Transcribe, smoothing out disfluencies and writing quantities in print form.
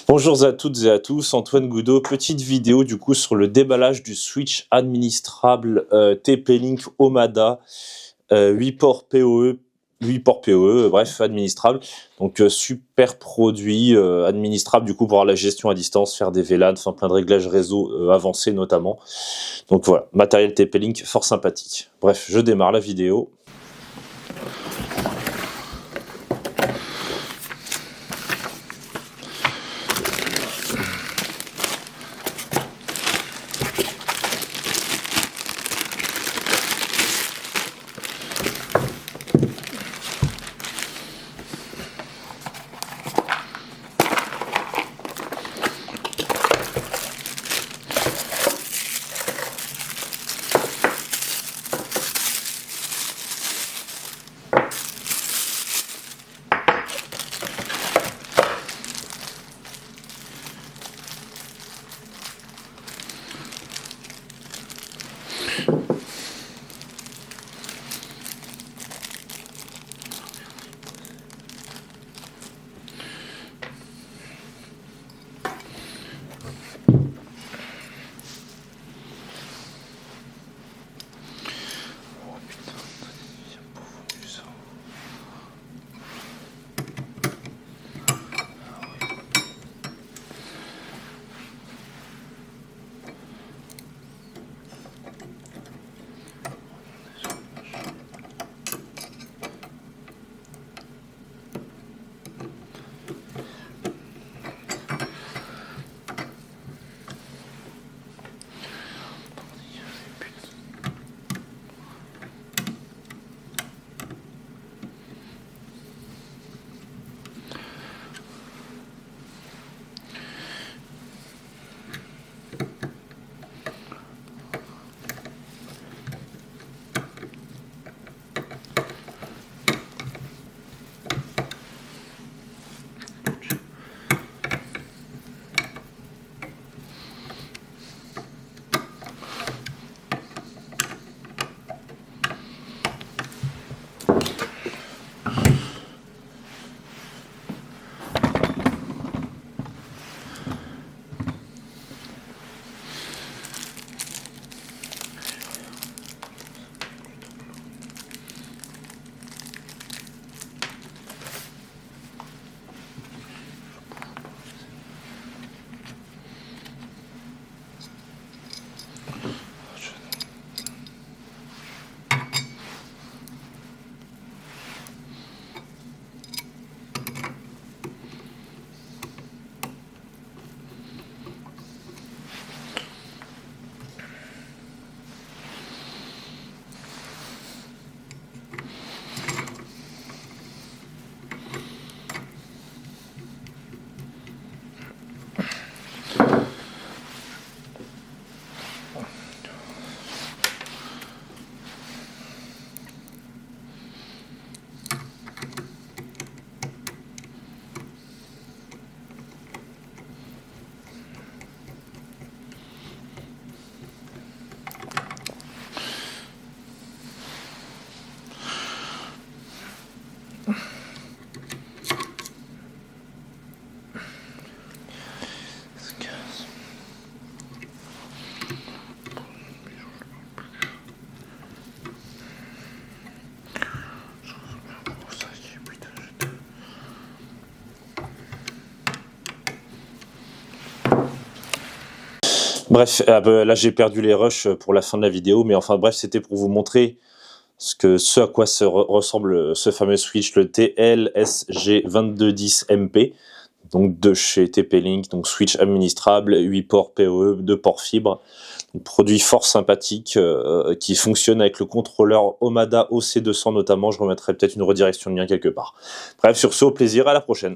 Bonjour à toutes et à tous, Antoine Goudot, petite vidéo du coup sur le déballage du switch administrable TP-LINK Omada, 8 ports PoE, bref, administrable. Donc super produit administrable du coup pour avoir la gestion à distance, faire des VLAN, enfin plein de réglages réseau avancés notamment. Donc voilà, matériel TP-LINK fort sympathique. Bref, je démarre la vidéo. Bref, là j'ai perdu les rushs pour la fin de la vidéo, mais enfin bref, c'était pour vous montrer ce à quoi ressemble ce fameux switch, le TLSG2210 MP, donc de chez TP-LINK, donc switch administrable, 8 ports PoE, 2 ports fibres, donc produit fort sympathique qui fonctionne avec le contrôleur Omada OC200 notamment. Je remettrai peut-être une redirection de lien quelque part. Bref, sur ce, au plaisir, à la prochaine.